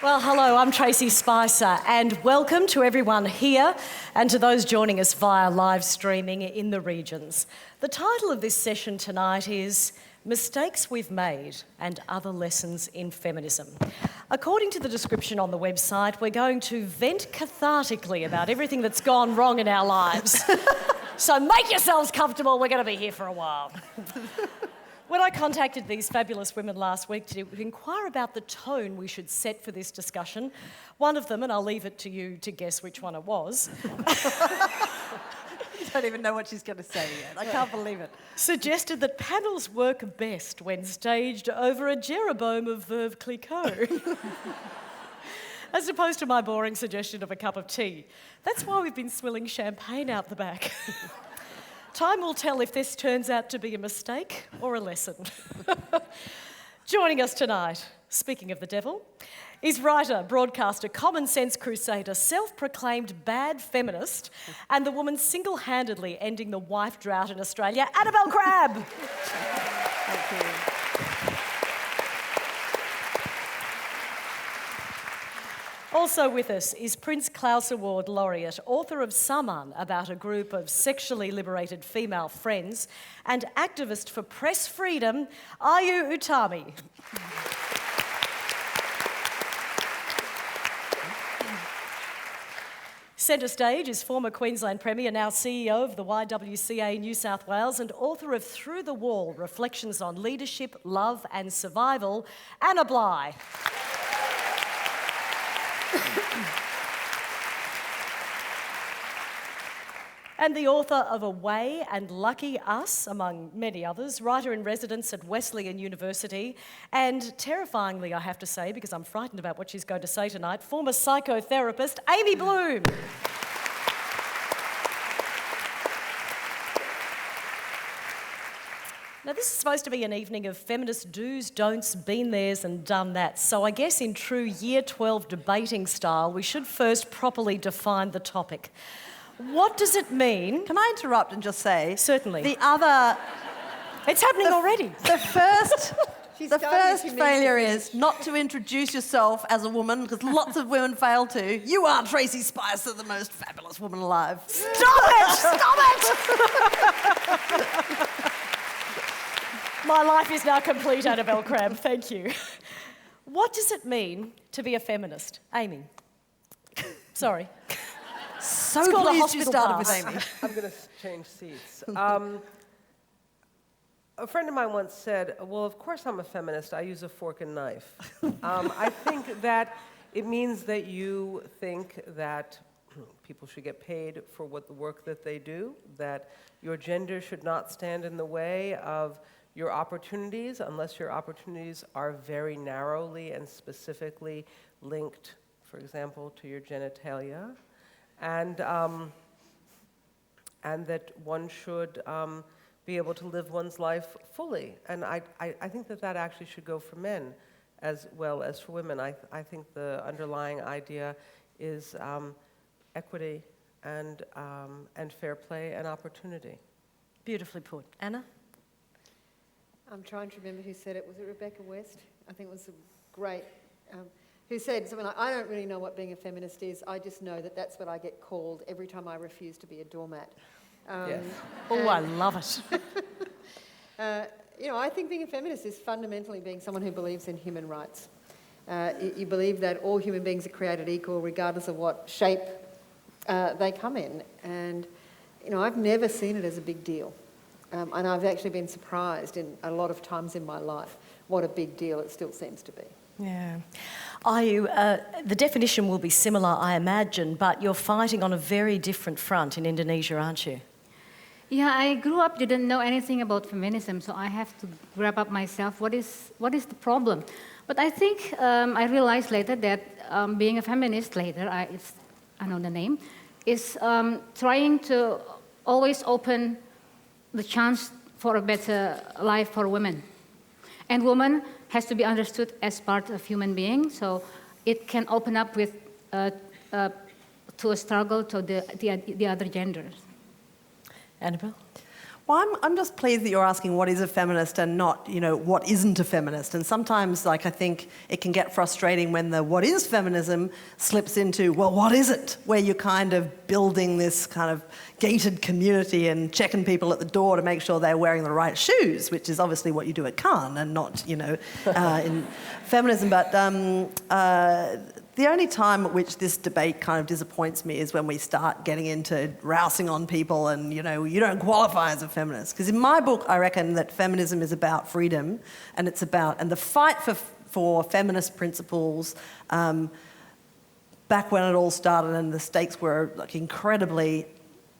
Well, hello, I'm Tracey Spicer, and welcome to everyone here and to those joining us via live streaming in the regions. The title of this session tonight is Mistakes We've Made and Other Lessons in Feminism. According to the description on the website, we're going to vent cathartically about everything that's gone wrong in our lives. So make yourselves comfortable, we're going to be here for a while. When I contacted these fabulous women last week to inquire about the tone we should set for this discussion, one of them, and I'll leave it to you to guess which one it was, I don't even know what she's going to say yet. I can't believe it. suggested that panels work best when staged over a Jeroboam of Veuve Clicquot. As opposed to my boring suggestion of a cup of tea. That's why we've been swilling champagne out the back. Time will tell if this turns out to be a mistake or a lesson. Joining us tonight, speaking of the devil, is writer, broadcaster, common sense crusader, self-proclaimed bad feminist, and the woman single-handedly ending the wife drought in Australia, Annabel Crabb. Thank you. Also with us is Prince Claus Award laureate, author of Salmon, about a group of sexually liberated female friends, and activist for press freedom, Ayu Utami. Centre stage is former Queensland Premier, now CEO of the YWCA New South Wales, and author of Through the Wall, Reflections on Leadership, Love and Survival, Anna Bligh. And the author of Away and Lucky Us, among many others, writer-in-residence at Wesleyan University, and terrifyingly, I have to say, because I'm frightened about what she's going to say tonight, former psychotherapist, Amy Bloom. Now, this is supposed to be an evening of feminist do's, don'ts, been there's and done that. So I guess in true Year 12 debating style, we should first properly define the topic. What does it mean? Can I interrupt and just say? Certainly. The other... It's happening already. The first failure is not to introduce yourself as a woman, because lots of women fail to. You are Tracey Spicer, the most fabulous woman alive. Stop it! Stop it! My life is now complete, Annabel Crabb. Thank you. What does it mean to be a feminist? Amy. Sorry. So pleased you started with Amy. I'm going to change seats. A friend of mine once said, well, of course I'm a feminist. I use a fork and knife. I think that it means that you think that people should get paid for the work that they do, that your gender should not stand in the way of your opportunities unless your opportunities are very narrowly and specifically linked, for example, to your genitalia. And that one should be able to live one's life fully. And I think that actually should go for men as well as for women. I think the underlying idea is equity and fair play and opportunity. Beautifully put. Anna? I'm trying to remember who said it. Was it Rebecca West? I think it was a great... who said something like, I don't really know what being a feminist is, I just know that that's what I get called every time I refuse to be a doormat. Yes. Oh, I love it. I think being a feminist is fundamentally being someone who believes in human rights. You believe that all human beings are created equal regardless of what shape they come in. And, I've never seen it as a big deal. And I've actually been surprised in a lot of times in my life what a big deal it still seems to be. Yeah. Ayu, the definition will be similar, I imagine, but you're fighting on a very different front in Indonesia, aren't you? Yeah, I grew up, didn't know anything about feminism, so I have to grab up myself. What is the problem? But I think I realized later that being a feminist later, I know the name, is trying to always open the chance for a better life for women. And women has to be understood as part of human being, so it can open up with to a struggle to the other genders. Annabel? Well, I'm just pleased that you're asking what is a feminist and not, what isn't a feminist. And sometimes, I think it can get frustrating when the what is feminism slips into, well, what is it? Where you're kind of building this kind of gated community and checking people at the door to make sure they're wearing the right shoes, which is obviously what you do at Cannes and not, in feminism. But the only time at which this debate kind of disappoints me is when we start getting into rousing on people and, you don't qualify as a feminist. Because in my book, I reckon that feminism is about freedom and and the fight for feminist principles, back when it all started and the stakes were incredibly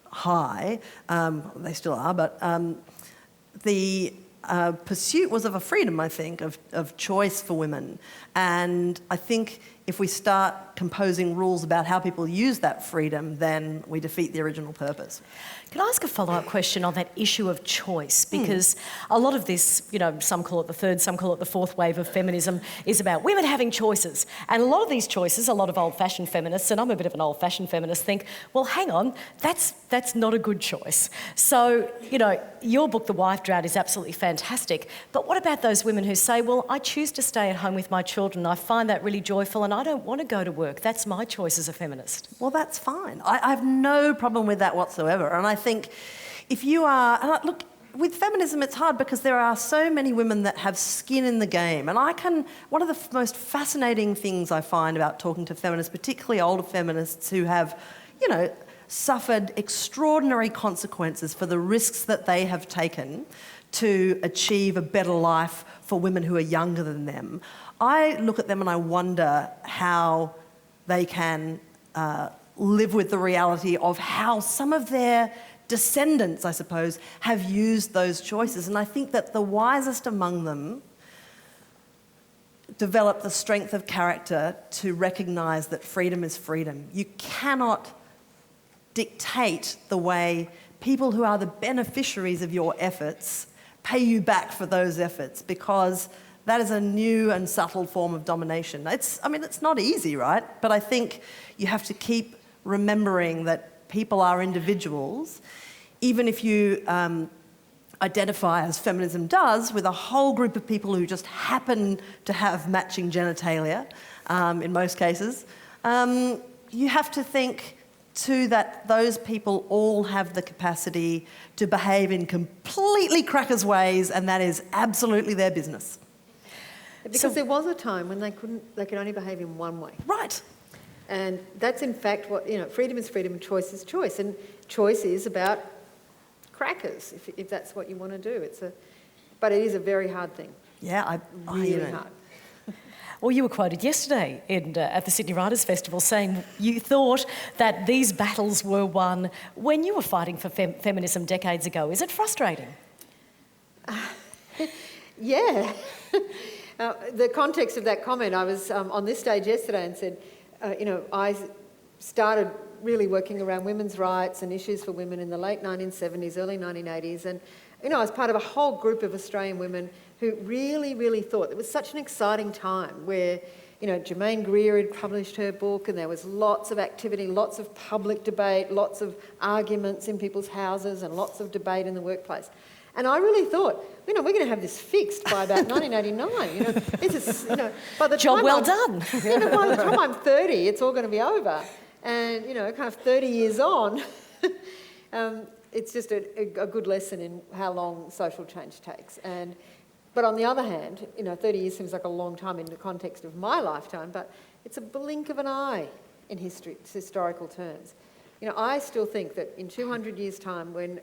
high, they still are, but the pursuit was of a freedom, I think, of choice for women. And I think if we start composing rules about how people use that freedom, then we defeat the original purpose. Can I ask a follow-up question on that issue of choice? Because a lot of this, some call it the third, some call it the fourth wave of feminism, is about women having choices. And a lot of these choices, a lot of old-fashioned feminists, and I'm a bit of an old-fashioned feminist, think, well, hang on, that's not a good choice. So, your book, The Wife Drought, is absolutely fantastic. But what about those women who say, well, I choose to stay at home with my children, I find that really joyful, and I don't want to go to work. That's my choice as a feminist. Well, that's fine. I have no problem with that whatsoever. And I think if you are... And look, with feminism, it's hard because there are so many women that have skin in the game. And one of the most fascinating things I find about talking to feminists, particularly older feminists who have, suffered extraordinary consequences for the risks that they have taken to achieve a better life for women who are younger than them. I look at them and I wonder how they can live with the reality of how some of their descendants, I suppose, have used those choices. And I think that the wisest among them develop the strength of character to recognise that freedom is freedom. You cannot dictate the way people who are the beneficiaries of your efforts pay you back for those efforts, because that is a new and subtle form of domination. It's not easy, right? But I think you have to keep remembering that people are individuals, even if you identify, as feminism does, with a whole group of people who just happen to have matching genitalia, in most cases. You have to think too that those people all have the capacity to behave in completely crackers ways, and that is absolutely their business. Because there was a time when they could only behave in one way. Right. And that's in fact what, freedom is freedom and choice is choice. And choice is about crackers, if that's what you want to do. But it is a very hard thing. Yeah, really hard. Well, you were quoted yesterday at the Sydney Writers' Festival saying you thought that these battles were won when you were fighting for feminism decades ago. Is it frustrating? Yeah. The context of that comment, I was on this stage yesterday and said, I started really working around women's rights and issues for women in the late 1970s, early 1980s. And, I was part of a whole group of Australian women who really, really thought it was such an exciting time where, Germaine Greer had published her book and there was lots of activity, lots of public debate, lots of arguments in people's houses and lots of debate in the workplace. And I really thought, we're going to have this fixed by about 1989. This is, by the job time well done. By the time I'm 30, it's all going to be over. And, kind of 30 years on, it's just a good lesson in how long social change takes. But on the other hand, 30 years seems like a long time in the context of my lifetime, but it's a blink of an eye in historical terms. I still think that in 200 years' time, when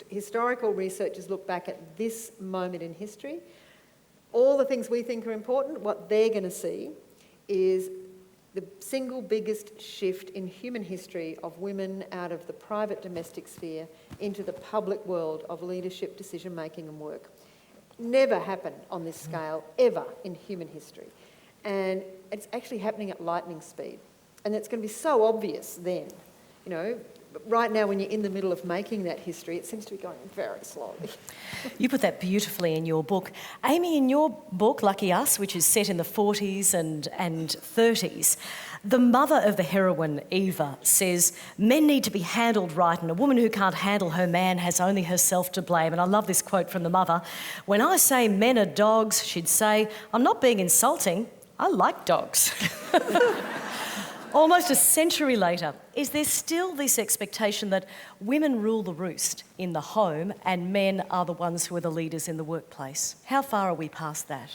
historical researchers look back at this moment in history, all the things we think are important, what they're going to see is the single biggest shift in human history of women out of the private domestic sphere into the public world of leadership, decision-making and work. Never happened on this scale, ever, in human history. And it's actually happening at lightning speed. And it's going to be so obvious then. right now, when you're in the middle of making that history, it seems to be going very slowly. You put that beautifully in your book. Amy, in your book, Lucky Us, which is set in the 40s and 30s, the mother of the heroine, Eva, says men need to be handled right, and a woman who can't handle her man has only herself to blame. And I love this quote from the mother. When I say men are dogs, she'd say, I'm not being insulting, I like dogs. Almost a century later, is there still this expectation that women rule the roost in the home and men are the ones who are the leaders in the workplace? How far are we past that?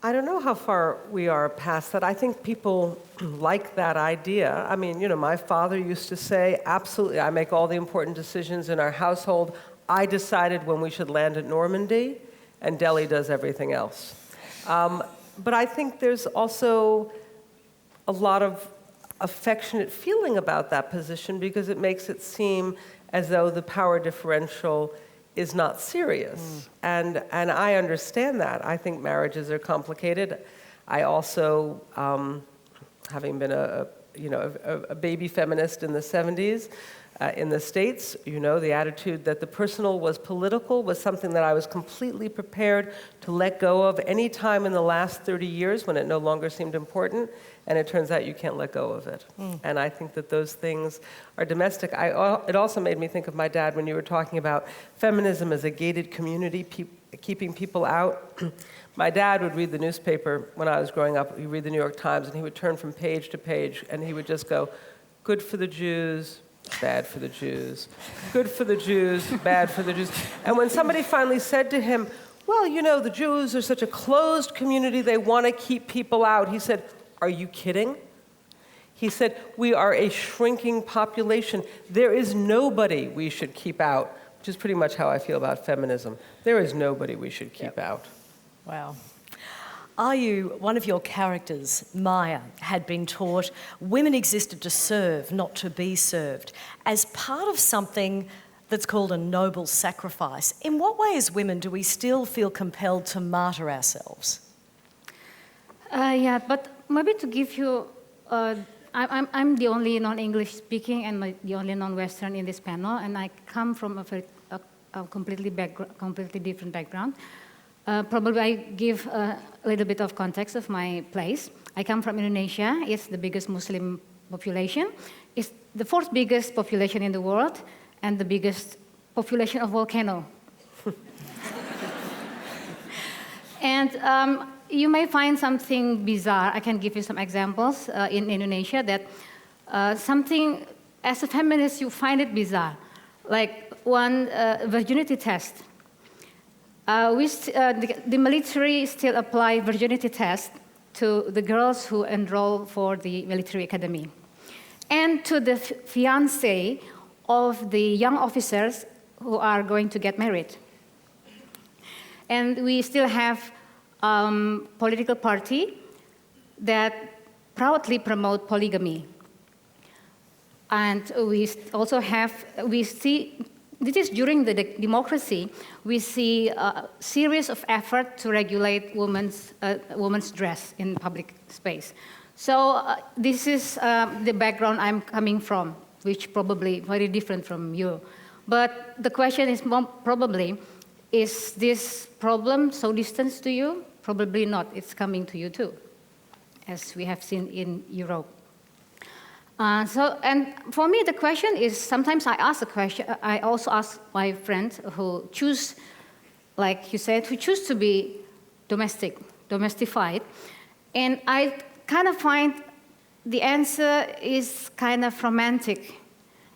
I don't know how far we are past that. I think people like that idea. I mean, my father used to say, absolutely, I make all the important decisions in our household. I decided when we should land at Normandy, and Delhi does everything else. But I think there's also a lot of affectionate feeling about that position because it makes it seem as though the power differential is not serious. And I understand that. I think marriages are complicated. I also, having been a baby feminist in the 70s, in the States, the attitude that the personal was political was something that I was completely prepared to let go of any time in the last 30 years when it no longer seemed important, and it turns out you can't let go of it. And I think that those things are domestic. It also made me think of my dad when you were talking about feminism as a gated community, keeping people out. My dad would read the newspaper when I was growing up. He'd read the New York Times, and he would turn from page to page, and he would just go, good for the Jews, bad for the Jews. Good for the Jews, bad for the Jews. And when somebody finally said to him, well, the Jews are such a closed community, they want to keep people out, he said, are you kidding? He said, we are a shrinking population. There is nobody we should keep out, which is pretty much how I feel about feminism. There is nobody we should keep out. Wow. Ayu, one of your characters, Maya, had been taught women existed to serve, not to be served, as part of something that's called a noble sacrifice. In what way as women do we still feel compelled to martyr ourselves? Yeah, but maybe to give you, I'm the only non-English speaking and the only non-Western in this panel, and I come from a completely different background. Probably I give a little bit of context of my place. I come from Indonesia. It's the biggest Muslim population. It's the fourth biggest population in the world and the biggest population of volcano. And you may find something bizarre. I can give you some examples in Indonesia that something, as a feminist, you find it bizarre. Like one virginity test. The military still apply virginity test to the girls who enroll for the military academy and to the fiancé of the young officers who are going to get married. And we still have political party that proudly promote polygamy. And we also have, this is during the democracy, we see a series of effort to regulate women's dress in public space. So this is the background I'm coming from, which probably very different from you. But the question is probably, is this problem so distant to you? Probably not, it's coming to you too, as we have seen in Europe. And for me, the question is, sometimes I ask a question, I also ask my friends who choose, like you said, who choose to be domestified, and I kind of find the answer is kind of romantic.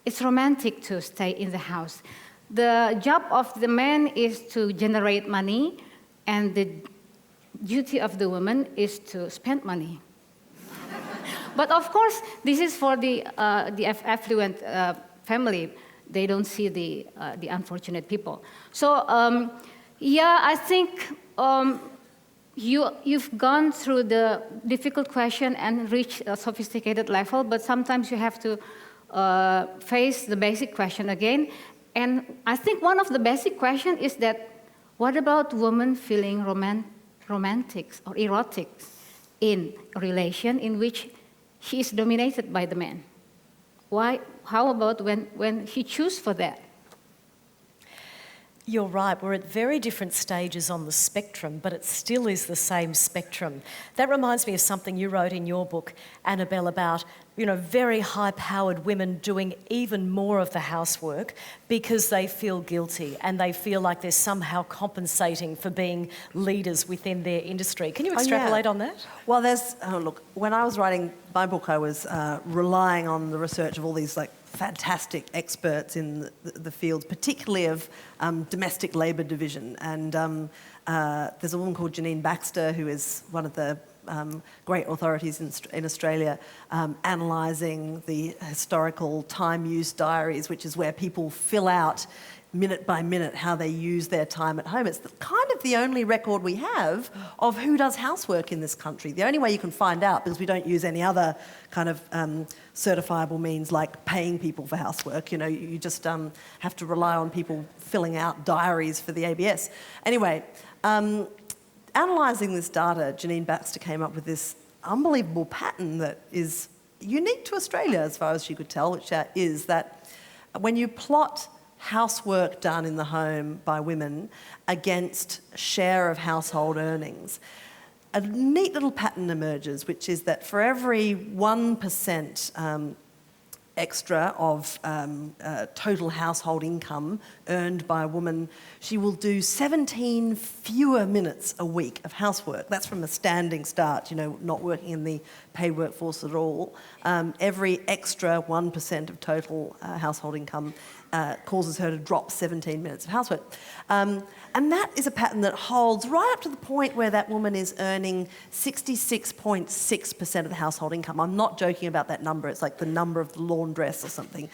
It's romantic to stay in the house. The job of the man is to generate money, and the duty of the woman is to spend money. But of course, this is for the affluent family. They don't see the unfortunate people. So yeah, I think you've gone through the difficult question and reached a sophisticated level, but sometimes you have to face the basic question again. And I think one of the basic questions is that, what about women feeling romantic or erotic in a relation in which she is dominated by the man? Why? How about when she chooses for that? You're right, we're at very different stages on the spectrum, but it still is the same spectrum. That reminds me of something you wrote in your book, Annabel, about very high-powered women doing even more of the housework because they feel guilty and they feel like they're somehow compensating for being leaders within their industry. Can you extrapolate on that? Well, look, when I was writing my book, I was relying on the research of all these fantastic experts in the fields, particularly of domestic labour division. And there's a woman called Janine Baxter, who is one of the great authorities in Australia, analysing the historical time use diaries, which is where people fill out minute by minute how they use their time at home. It's kind of the only record we have of who does housework in this country. The only way you can find out, because we don't use any other kind of certifiable means like paying people for housework. You just have to rely on people filling out diaries for the ABS. Anyway, analysing this data, Janine Baxter came up with this unbelievable pattern that is unique to Australia, as far as she could tell, which is that when you plot housework done in the home by women against share of household earnings, a neat little pattern emerges, which is that for every 1% extra of total household income earned by a woman, she will do 17 fewer minutes a week of housework. That's from a standing start, not working in the paid workforce at all. Every extra 1% of total household income causes her to drop 17 minutes of housework. And that is a pattern that holds right up to the point where that woman is earning 66.6% of the household income. I'm not joking about that number. It's like the number of the laundress or something.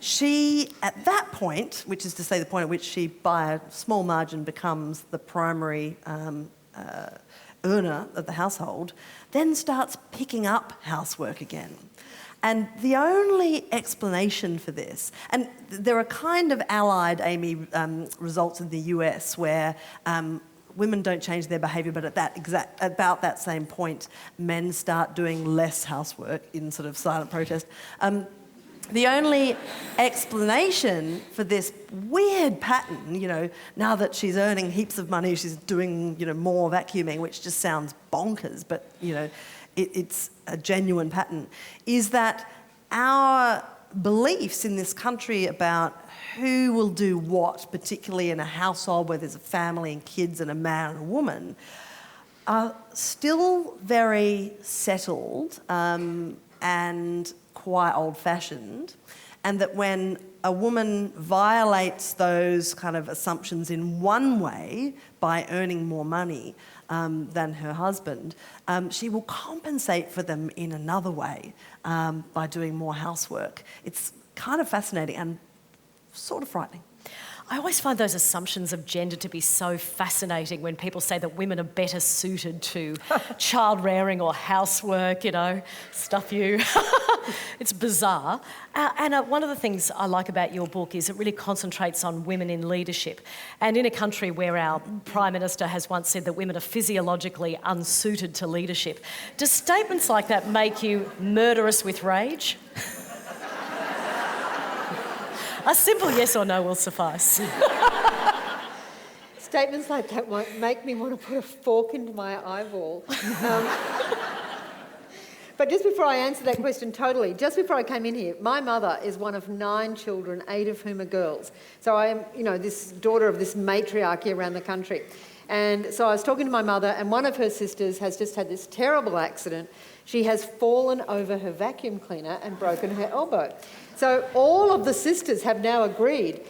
She, at that point, which is to say the point at which she, by a small margin, becomes the primary earner of the household, then starts picking up housework again. And the only explanation for this, and there are kind of allied, Amy, results in the US where women don't change their behaviour, but at about that same point, men start doing less housework in sort of silent protest. The only explanation for this weird pattern, now that she's earning heaps of money, she's doing, more vacuuming, which just sounds bonkers, but, it's a genuine pattern, is that our beliefs in this country about who will do what, particularly in a household where there's a family and kids and a man and a woman, are still very settled and quite old-fashioned, and that when a woman violates those kind of assumptions in one way by earning more money than her husband, she will compensate for them in another way by doing more housework. It's kind of fascinating and sort of frightening. I always find those assumptions of gender to be so fascinating when people say that women are better suited to child rearing or housework, stuff you. It's bizarre. Anna, one of the things I like about your book is it really concentrates on women in leadership. And in a country where our Prime Minister has once said that women are physiologically unsuited to leadership, do statements like that make you murderous with rage? A simple yes or no will suffice. Statements like that won't make me want to put a fork into my eyeball. But just before I answer that question totally, just before I came in here, my mother is one of 9 children, 8 of whom are girls. So I am, this daughter of this matriarchy around the country. And so I was talking to my mother, and one of her sisters has just had this terrible accident. She has fallen over her vacuum cleaner and broken her elbow. So all of the sisters have now agreed,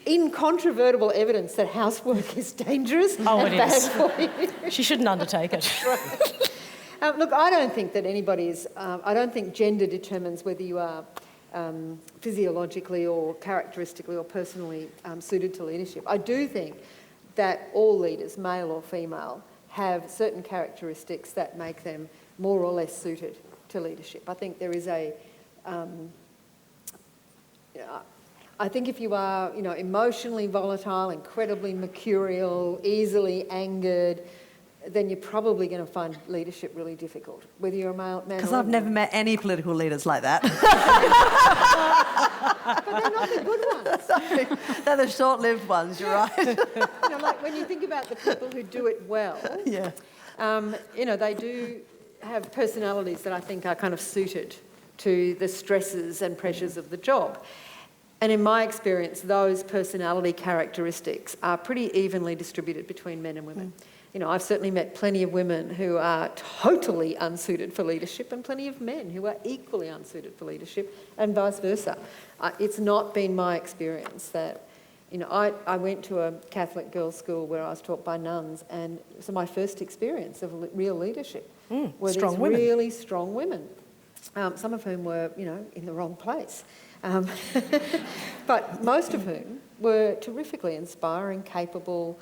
incontrovertible evidence, that housework is dangerous and bad for you. She shouldn't undertake it. Right. Look, I don't think that I don't think gender determines whether you are physiologically or characteristically or personally suited to leadership. I do think that all leaders, male or female, have certain characteristics that make them more or less suited to leadership. I think there is I think if you are, emotionally volatile, incredibly mercurial, easily angered, then you're probably going to find leadership really difficult, whether you're a man Because or I've never met any political leaders like that. But they're not the good ones. They're the short-lived ones, you're right. You know, like when you think about the people who do it well, Yeah. you know, they do have personalities that I think are kind of suited to the stresses and pressures of the job. And in my experience, those personality characteristics are pretty evenly distributed between men and women. You know, I've certainly met plenty of women who are totally unsuited for leadership and plenty of men who are equally unsuited for leadership and vice versa. It's not been my experience that, you know, I went to a Catholic girls' school where I was taught by nuns, and so my first experience of real leadership were strong these women. really strong women, some of whom were, you know, in the wrong place. But most of whom were terrifically inspiring, capable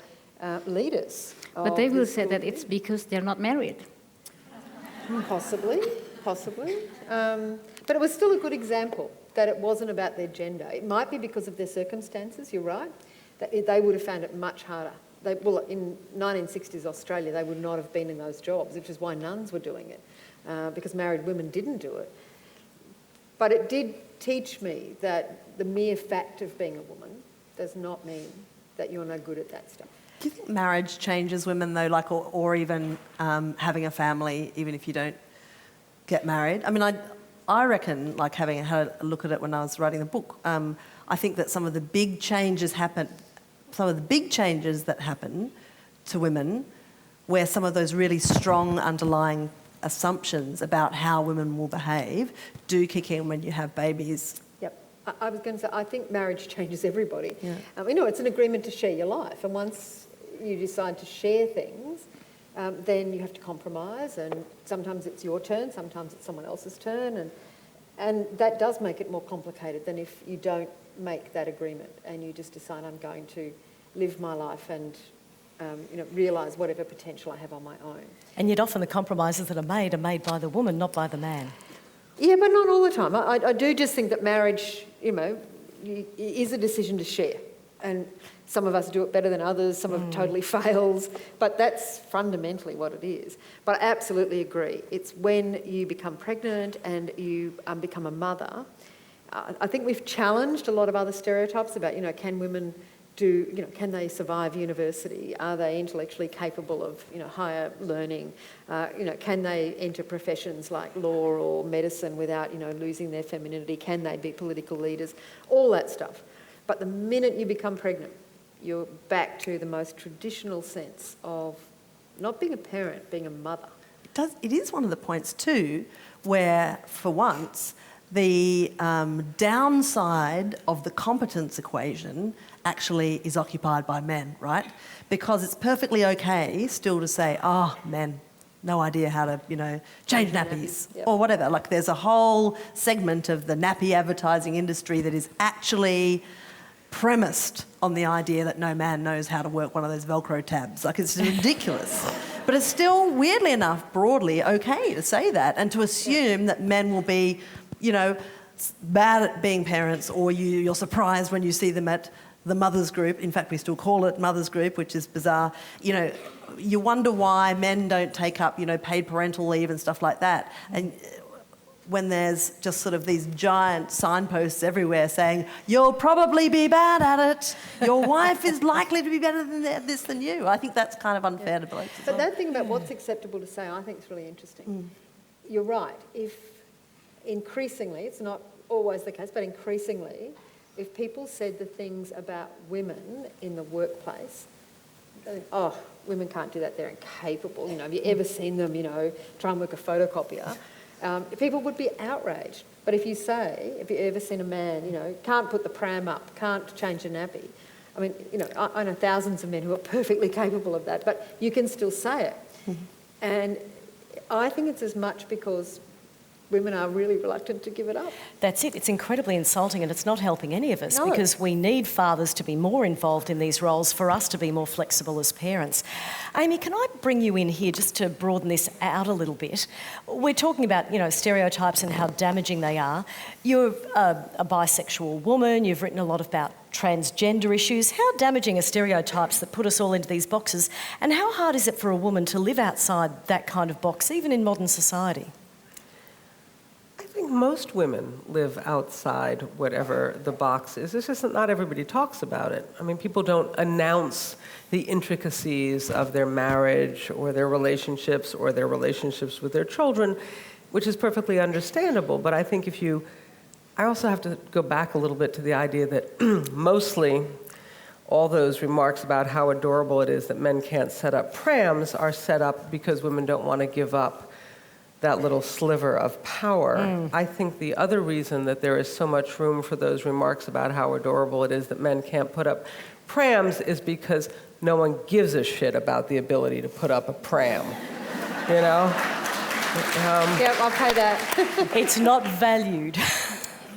leaders. But they will say that it's because they're not married. Possibly. But it was still a good example that it wasn't about their gender. It might be because of their circumstances, you're right, that they would have found it much harder. Well, in 1960s Australia, they would not have been in those jobs, which is why nuns were doing it, because married women didn't do it. But it did teach me that the mere fact of being a woman does not mean that you're no good at that stuff. Do you think marriage changes women, though, like, or even having a family, even if you don't get married? I mean, I reckon, like, having had a look at it when I was writing the book, I think that some of the big changes that happen to women, where some of those really strong underlying assumptions about how women will behave do kick in when you have babies. Yep. I was going to say, I think marriage changes everybody. Yeah. You know, it's an agreement to share your life, and once you decide to share things, then you have to compromise, and sometimes it's your turn, sometimes it's someone else's turn, and that does make it more complicated than if you don't make that agreement and you just decide, I'm going to live my life and you know, realise whatever potential I have on my own. And yet often the compromises that are made by the woman, not by the man. Yeah, but not all the time. I do just think that marriage, you know, is a decision to share. And some of us do it better than others, some of it totally fails, but that's fundamentally what it is. But I absolutely agree. It's when you become pregnant and you become a mother. I think we've challenged a lot of other stereotypes about, you know, can women can they survive university? Are they intellectually capable of, you know, higher learning? You know, can they enter professions like law or medicine without, you know, losing their femininity? Can they be political leaders? All that stuff. But the minute you become pregnant, you're back to the most traditional sense of not being a parent, being a mother. It is one of the points too where, for once, the downside of the competence equation actually is occupied by men, right? Because it's perfectly okay still to say, men, no idea how to, you know, change nappies Yep. or whatever. Like, there's a whole segment of the nappy advertising industry that is actually premised on the idea that no man knows how to work one of those Velcro tabs. Like, it's ridiculous. But it's still, weirdly enough, broadly okay to say that and to assume that men will be, you know, bad at being parents, or you're surprised when you see them at the mothers group. In fact, we still call it mothers group, which is bizarre. You know, you wonder why men don't take up, you know, paid parental leave and stuff like that. And when there's just sort of these giant signposts everywhere saying, you'll probably be bad at it, your wife is likely to be better than this than you. I think that's kind of unfair to blokes as But well. that thing about what's acceptable to say, I think is really interesting. You're right. If increasingly, it's not always the case, but increasingly, if people said the things about women in the workplace, women can't do that, they're incapable. You know, have you ever seen them, you know, try and work a photocopier? People would be outraged. But if you say, have you ever seen a man, you know, can't put the pram up, can't change a nappy? I mean, you know, I know thousands of men who are perfectly capable of that, but you can still say it. And I think it's as much because women are really reluctant to give it up. That's it. It's incredibly insulting and it's not helping any of us No. because we need fathers to be more involved in these roles for us to be more flexible as parents. Amy, can I bring you in here just to broaden this out a little bit? We're talking about, stereotypes and how damaging they are. You're a bisexual woman. You've written a lot about transgender issues. How damaging are stereotypes that put us all into these boxes? And how hard is it for a woman to live outside that kind of box, even in modern society? I think most women live outside whatever the box is. It's just that not everybody talks about it. I mean, people don't announce the intricacies of their marriage or their relationships with their children, which is perfectly understandable. But I think I also have to go back a little bit to the idea that mostly all those remarks about how adorable it is that men can't set up prams are set up because women don't want to give up that little sliver of power. I think the other reason that there is so much room for those remarks about how adorable it is that men can't put up prams is because no one gives a shit about the ability to put up a pram, Yep, I'll pay that. It's not valued.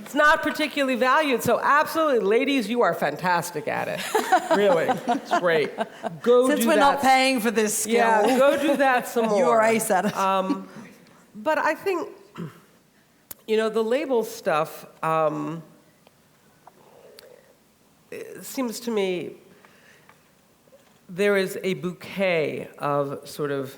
It's not particularly valued, so absolutely, ladies, you are fantastic at it. Really, it's great. Go Since do we're that. not paying for this skill, Yeah, go do that some more. you're ace at it. But I think, the label stuff, it seems to me there is a bouquet of sort of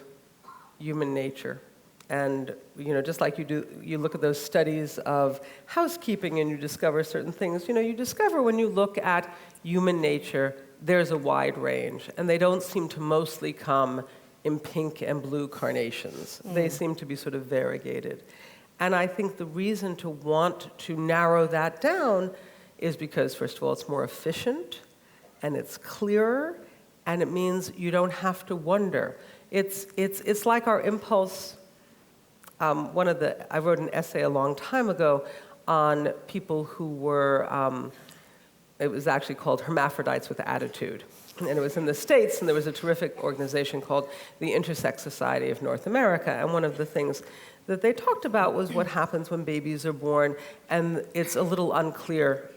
human nature. And, just like you look at those studies of housekeeping and you discover certain things, you discover when you look at human nature, there's a wide range. And they don't seem to mostly come in pink and blue carnations. They seem to be sort of variegated. And I think the reason to want to narrow that down is because, first of all, it's more efficient and it's clearer and it means you don't have to wonder. It's like our impulse. I wrote an essay a long time ago on people who were, it was actually called Hermaphrodites with Attitude. And it was in the States, and there was a terrific organization called the Intersex Society of North America. And one of the things that they talked about was what happens when babies are born, and it's a little unclear,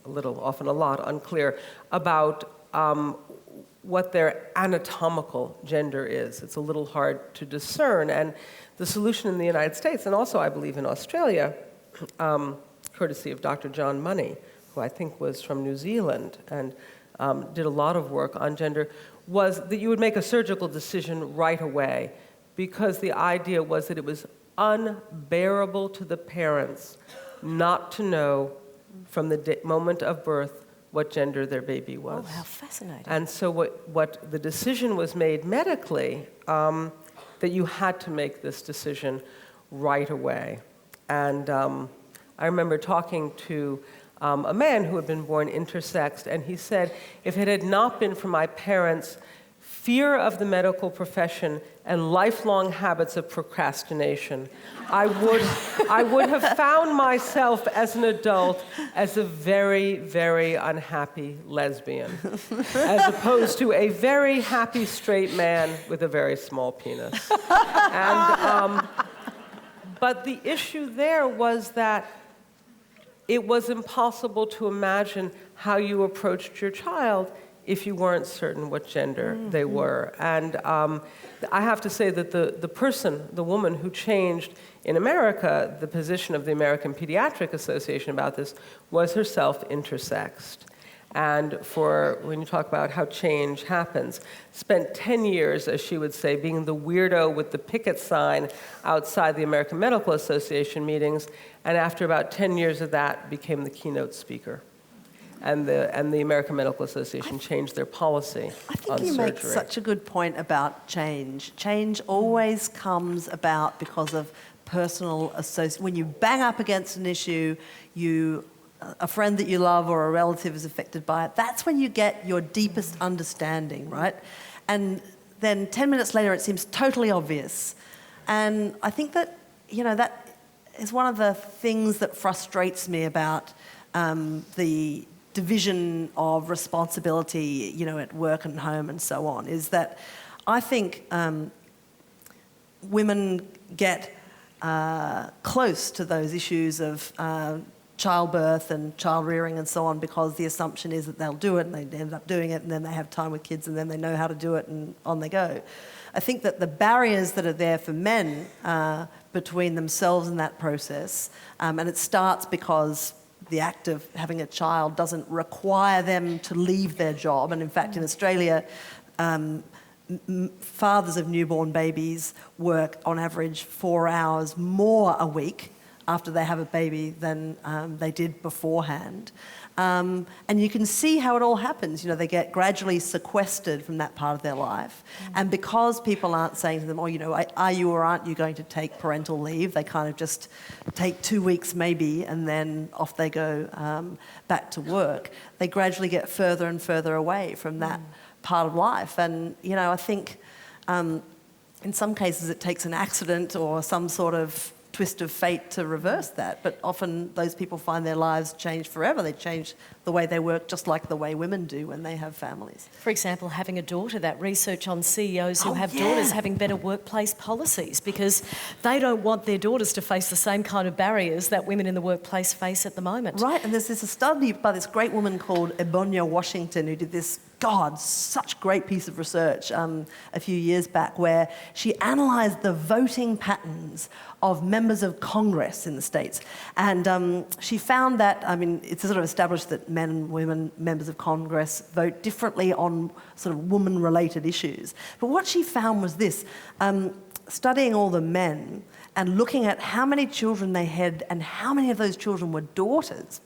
often a lot unclear, about what their anatomical gender is. It's a little hard to discern. And the solution in the United States, and also I believe in Australia, courtesy of Dr. John Money, who I think was from New Zealand, and did a lot of work on gender, was that you would make a surgical decision right away because the idea was that it was unbearable to the parents not to know from the moment of birth what gender their baby was. Oh, how fascinating. And so what the decision was made medically, that you had to make this decision right away. And I remember talking to a man who had been born intersexed, and he said, if it had not been for my parents' fear of the medical profession and lifelong habits of procrastination, I would have found myself as an adult as a very, very unhappy lesbian, as opposed to a very happy straight man with a very small penis. And, but the issue there was that it was impossible to imagine how you approached your child if you weren't certain what gender they were. And I have to say that the woman who changed in America the position of the American Pediatric Association about this was herself intersexed. And when you talk about how change happens, spent 10 years, as she would say, being the weirdo with the picket sign outside the American Medical Association meetings, and after about 10 years of that, became the keynote speaker. And the American Medical Association changed their policy I think on you surgery. make such a good point about change. Change always comes about because of personal association. When you bang up against an issue, a friend that you love or a relative is affected by it, that's when you get your deepest understanding, right? And then 10 minutes later, it seems totally obvious. And I think that, that is one of the things that frustrates me about the division of responsibility, at work and home and so on, is that I think women get close to those issues of childbirth and child rearing and so on, because the assumption is that they'll do it and they end up doing it, and then they have time with kids and then they know how to do it and on they go. I think that the barriers that are there for men between themselves and that process, and it starts because the act of having a child doesn't require them to leave their job. And in fact, in Australia, fathers of newborn babies work on average 4 hours more a week after they have a baby than they did beforehand. And you can see how it all happens. You know, they get gradually sequestered from that part of their life. And because people aren't saying to them, oh, you know, are you or aren't you going to take parental leave? They kind of just take 2 weeks maybe, and then off they go back to work. They gradually get further and further away from that part of life. And, you know, I think in some cases it takes an accident or some sort of twist of fate to reverse that, but often those people find their lives change forever. They change the way they work, just like the way women do when they have families. For example, having a daughter, that research on CEOs who have daughters having better workplace policies, because they don't want their daughters to face the same kind of barriers that women in the workplace face at the moment. Right, and there's this study by this great woman called Ebonya Washington who did this, such great piece of research a few years back, where she analysed the voting patterns of members of Congress in the States. And she found that, I mean, it's sort of established that men and women members of Congress vote differently on sort of woman-related issues. But what she found was this, studying all the men and looking at how many children they had and how many of those children were daughters,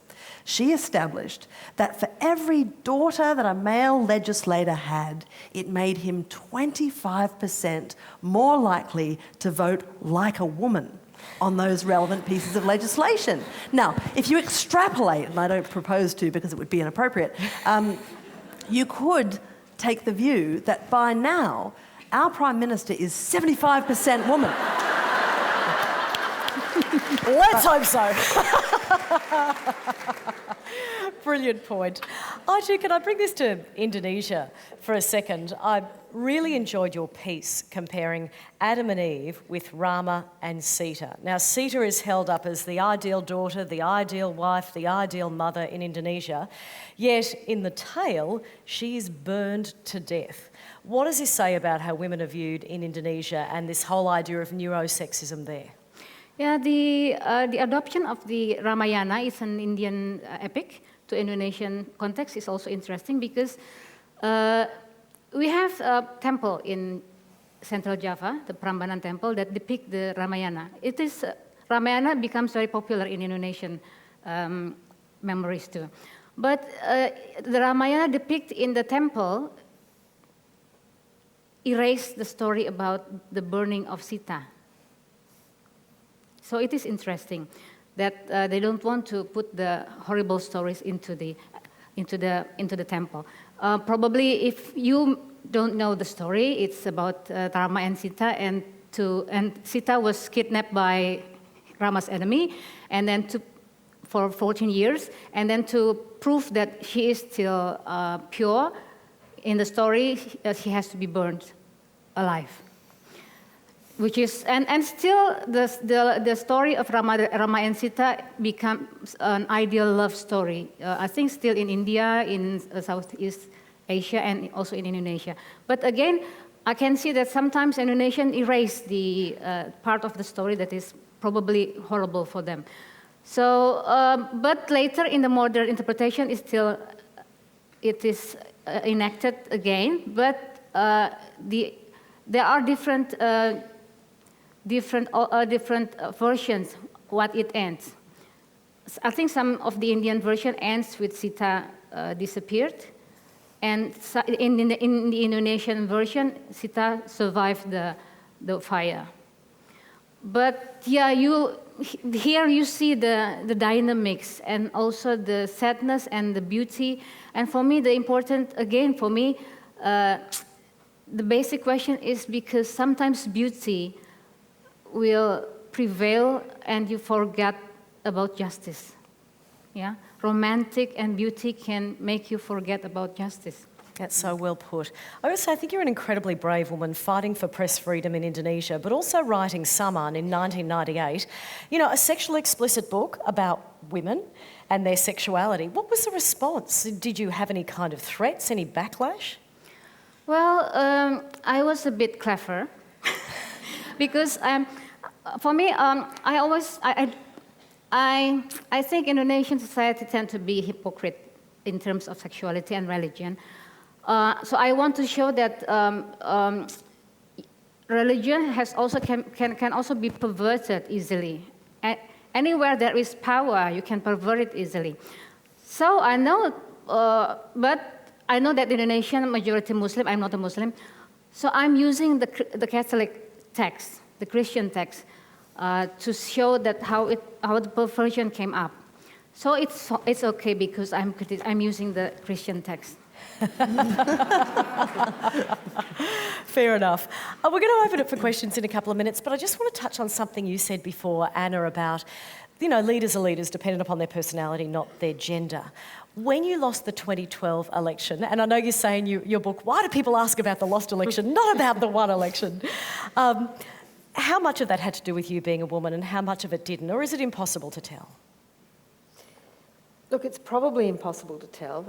she established that for every daughter that a male legislator had, it made him 25% more likely to vote like a woman on those relevant pieces of legislation. Now, if you extrapolate, and I don't propose to because it would be inappropriate, you could take the view that by now, our Prime Minister is 75% woman. Let's hope so. Brilliant point. Ayu, can I bring this to Indonesia for a second? I really enjoyed your piece comparing Adam and Eve with Rama and Sita. Now, Sita is held up as the ideal daughter, the ideal wife, the ideal mother in Indonesia, yet in the tale, she is burned to death. What does this say about how women are viewed in Indonesia and this whole idea of neurosexism there? Yeah, the adoption of the Ramayana is an Indian epic to Indonesian context is also interesting because we have a temple in Central Java, the Prambanan temple, that depict the Ramayana. It is Ramayana becomes very popular in Indonesian memories too. But the Ramayana depict in the temple erase the story about the burning of Sita. So it is interesting that they don't want to put the horrible stories into the temple. Probably, if you don't know the story, it's about Rama and Sita, and Sita was kidnapped by Rama's enemy, and then for 14 years, and then to prove that she is still pure, in the story, she has to be burned alive. Which is, and still the story of Rama and Sita becomes an ideal love story. I think still in India, in Southeast Asia, and also in Indonesia. But again, I can see that sometimes Indonesians erase the part of the story that is probably horrible for them. So, but later in the modern interpretation, it is enacted again. But there are different versions what it ends. I think some of the Indian version ends with Sita disappeared, and in the Indonesian version, Sita survived the fire. But yeah, here you see the dynamics and also the sadness and the beauty. And for me, the important, again, for me, the basic question is because sometimes beauty will prevail and you forget about justice. Yeah? Romantic and beauty can make you forget about justice. That's so well put. I also think you're an incredibly brave woman fighting for press freedom in Indonesia, but also writing Salmon in 1998, a sexually explicit book about women and their sexuality. What was the response? Did you have any kind of threats, any backlash? Well, I was a bit clever because for me, I think Indonesian society tend to be hypocrite in terms of sexuality and religion. So I want to show that religion can also be perverted easily. Anywhere there is power, you can pervert it easily. So I know, but I know that the Indonesian majority Muslim. I'm not a Muslim, so I'm using the Catholic text, the Christian text, to show that how the perversion came up. So it's okay because I'm using the Christian text. Fair enough. We're going to open it for questions in a couple of minutes, but I just want to touch on something you said before, Anna, about, leaders are leaders dependent upon their personality, not their gender. When you lost the 2012 election, and I know you say in your book, why do people ask about the lost election, not about the won election? How much of that had to do with you being a woman and how much of it didn't, or is it impossible to tell? Look, it's probably impossible to tell.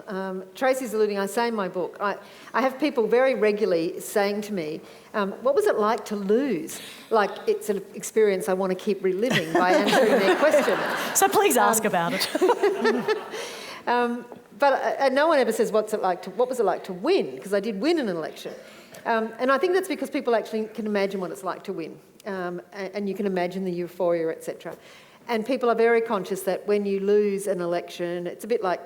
Tracey's alluding, I say in my book, I have people very regularly saying to me, what was it like to lose? Like it's an experience I want to keep reliving by answering their question. So please ask about it. But no one ever says, what was it like to win? Because I did win an election. And I think that's because people actually can imagine what it's like to win. And you can imagine the euphoria, etc. And people are very conscious that when you lose an election, it's a bit like,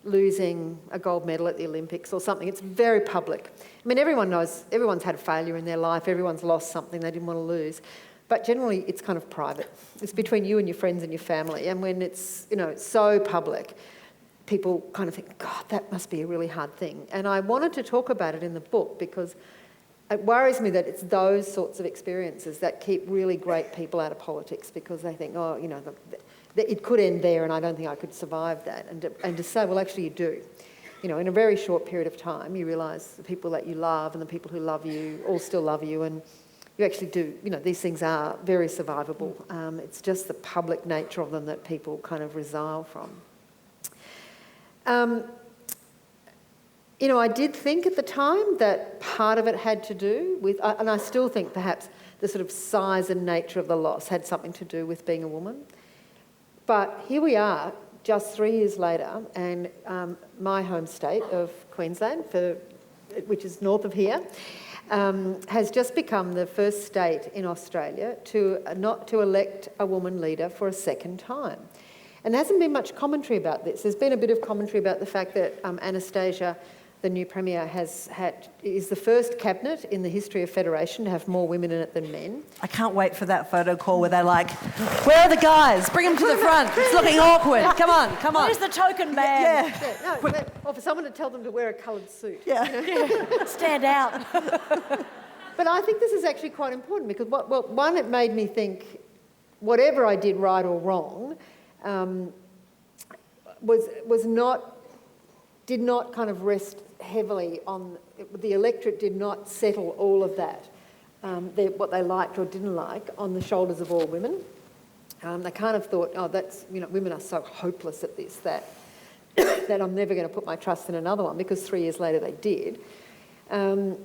losing a gold medal at the Olympics or something. It's very public. I mean, everyone knows, everyone's had a failure in their life, everyone's lost something they didn't want to lose. But generally, it's kind of private. It's between you and your friends and your family. And when it's, so public, people kind of think, God, that must be a really hard thing. And I wanted to talk about it in the book because it worries me that it's those sorts of experiences that keep really great people out of politics because they think, it could end there and I don't think I could survive that. And to say, well, actually you do. In a very short period of time, you realise the people that you love and the people who love you all still love you, and you actually do, these things are very survivable. It's just the public nature of them that people kind of resile from. I did think at the time that part of it had to do with, and I still think perhaps the sort of size and nature of the loss had something to do with being a woman. But here we are, just 3 years later, and my home state of Queensland, which is north of here, has just become the first state in Australia not to elect a woman leader for a second time. And there hasn't been much commentary about this. There's been a bit of commentary about the fact that Anastasia, the new Premier, is the first cabinet in the history of Federation to have more women in it than men. I can't wait for that photo call where they're like, where are the guys? Bring them to the front. It's looking awkward. Come on. Where's the token man? Yeah. Or for someone to tell them to wear a coloured suit. Yeah. Stand out. But I think this is actually quite important because, one, it made me think whatever I did right or wrong did not kind of rest heavily on, the electorate did not settle all of that, what they liked or didn't like, on the shoulders of all women. They kind of thought, women are so hopeless at this that I'm never going to put my trust in another one, because 3 years later they did. And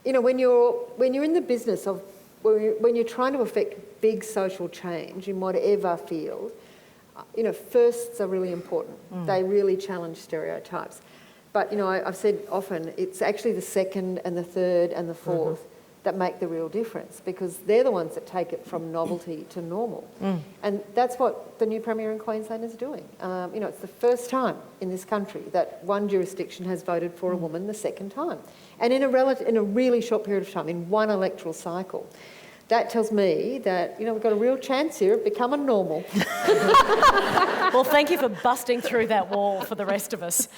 when you're in the business of, when you're trying to affect big social change in whatever field, firsts are really important. They really challenge stereotypes. But, I've said often, it's actually the second and the third and the fourth that make the real difference, because they're the ones that take it from novelty to normal. And that's what the new Premier in Queensland is doing. It's the first time in this country that one jurisdiction has voted for a woman the second time. And in a really short period of time, in one electoral cycle. that tells me that, we've got a real chance here of becoming normal. Well, thank you for busting through that wall for the rest of us.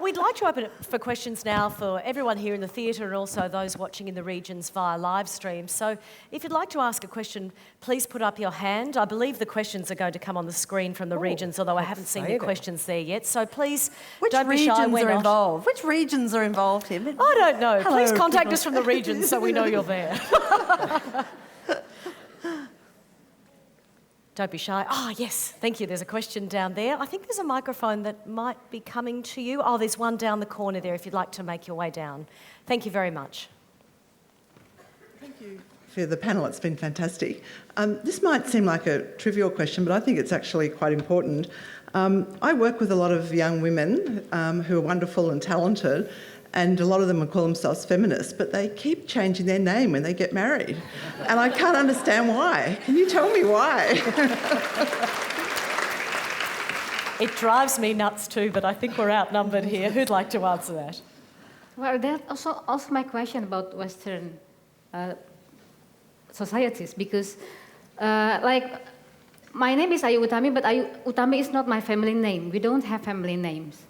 We'd like to open it for questions now for everyone here in the theatre and also those watching in the regions via live stream. So if you'd like to ask a question, please put up your hand. I believe the questions are going to come on the screen from the regions, although I haven't seen your questions there yet. So please don't be shy. Which regions are involved? Which regions are involved here? I don't know. Hello, Please contact us from the regions so we know you're there. Don't be shy. Oh, yes, thank you. There's a question down there. I think there's a microphone that might be coming to you. Oh, there's one down the corner there if you'd like to make your way down. Thank you very much. Thank you for the panel. It's been fantastic. This might seem like a trivial question, but I think it's actually quite important. I work with a lot of young women who are wonderful and talented, and a lot of them would call themselves feminists, but they keep changing their name when they get married. And I can't understand why. Can you tell me why? It drives me nuts too, but I think we're outnumbered here. Who'd like to answer that? Well, that's also my question about Western societies, because my name is Ayu Utami, but Ayu Utami is not my family name. We don't have family names.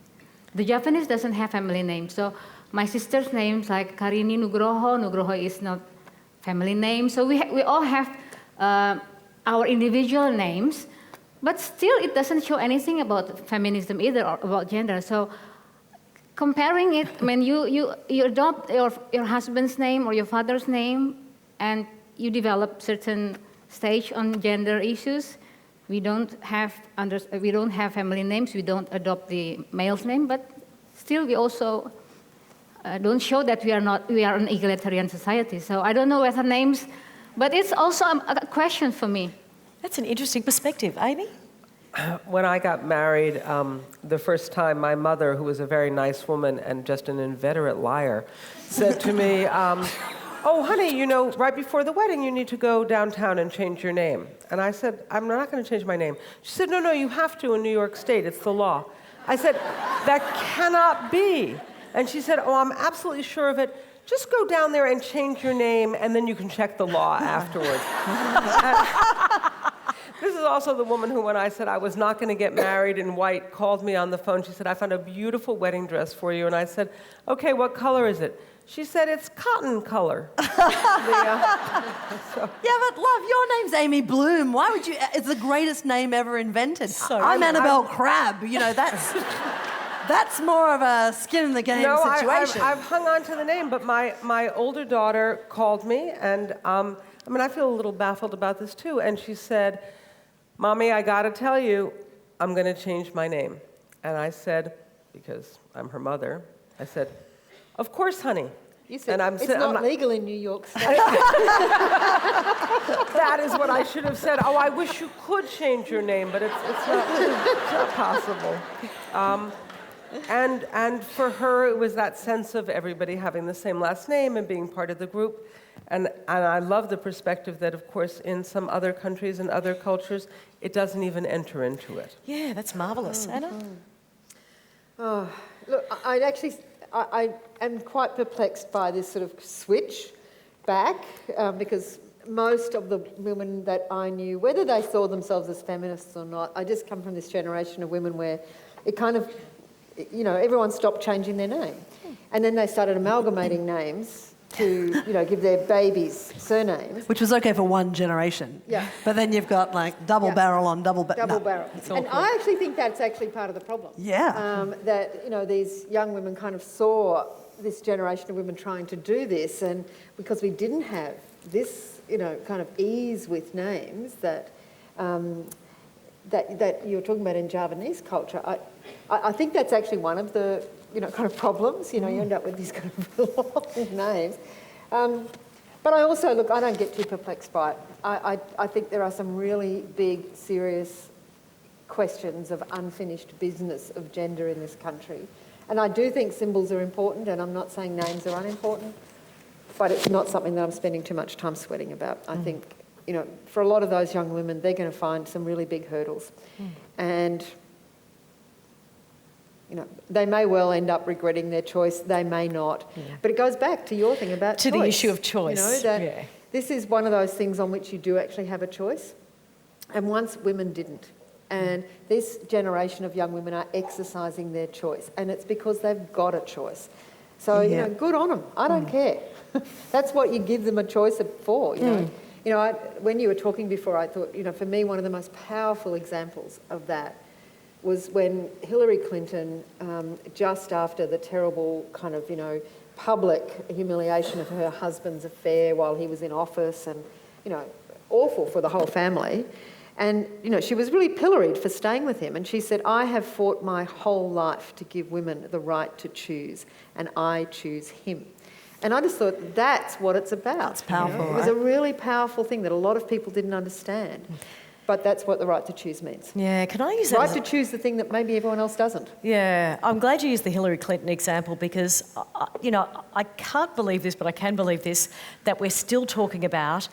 The Japanese doesn't have family names, so my sister's names like Karini Nugroho. Nugroho is not family name, so we all have our individual names, but still it doesn't show anything about feminism either or about gender. So comparing it, when you adopt your husband's name or your father's name, and you develop certain stage on gender issues. We don't have family names. We don't adopt the male's name, but still we also don't show that we are an egalitarian society. So I don't know whether names, but it's also a question for me. That's an interesting perspective. Amy? When I got married, the first time, my mother, who was a very nice woman and just an inveterate liar, said to me, oh, honey, right before the wedding, you need to go downtown and change your name. And I said, I'm not going to change my name. She said, no, you have to in New York State. It's the law. I said, that cannot be. And she said, oh, I'm absolutely sure of it. Just go down there and change your name, and then you can check the law afterwards. This is also the woman who, when I said I was not going to get married in white, called me on the phone. She said, I found a beautiful wedding dress for you. And I said, okay, what color is it? She said, it's cotton color. Yeah, but love, your name's Amy Bloom. Why would you? It's the greatest name ever invented. I'm Annabel Crabb. That's more of a skin in the game situation. I've hung on to the name, but my older daughter called me, and I feel a little baffled about this too. And she said, Mommy, I got to tell you, I'm going to change my name. And I said, because I'm her mother, I said, of course, honey. You said, it's not legal in New York State. That is what I should have said. Oh, I wish you could change your name, but it's not possible. And for her, it was that sense of everybody having the same last name and being part of the group. And I love the perspective that, of course, in some other countries and other cultures, it doesn't even enter into it. Yeah, that's marvellous. Anna? Oh, look, I am quite perplexed by this sort of switch back because most of the women that I knew, whether they saw themselves as feminists or not, I just come from this generation of women where it kind of, everyone stopped changing their name. And then they started amalgamating names to, give their babies surnames. Which was okay for one generation. Yeah. But then you've got double barrel on double barrel. Double barrel. And I actually think that's actually part of the problem. Yeah. That, these young women kind of saw this generation of women trying to do this, and because we didn't have this, kind of ease with names that you're talking about in Javanese culture, I think that's actually one of the kind of problems. You end up with these kind of long names. But I also, I don't get too perplexed by it. I think there are some really big, serious questions of unfinished business of gender in this country. And I do think symbols are important, and I'm not saying names are unimportant, but it's not something that I'm spending too much time sweating about. I think, for a lot of those young women, they're going to find some really big hurdles. And they may well end up regretting their choice, they may not. Yeah. But it goes back to your thing about choice. To the issue of choice. this is one of those things on which you do actually have a choice. And once women didn't. And this generation of young women are exercising their choice. And it's because they've got a choice. So, you know, good on them. I don't care. That's what you give them a choice for, you know. You know, when you were talking before, I thought, you know, for me, one of the most powerful examples of that was when Hillary Clinton, just after the terrible kind of, you know, public humiliation of her husband's affair while he was in office and, you know, awful for the whole family. And, you know, she was really pilloried for staying with him. And she said, I have fought my whole life to give women the right to choose, and I choose him. And I just thought, that's what it's about. It's powerful, you know? It was a really powerful thing that a lot of people didn't understand. But that's what the right to choose means. Yeah, can I use that? Right to choose the thing that maybe everyone else doesn't. Yeah, I'm glad you used the Hillary Clinton example because, you know, I can't believe this, but I can believe this, that we're still talking about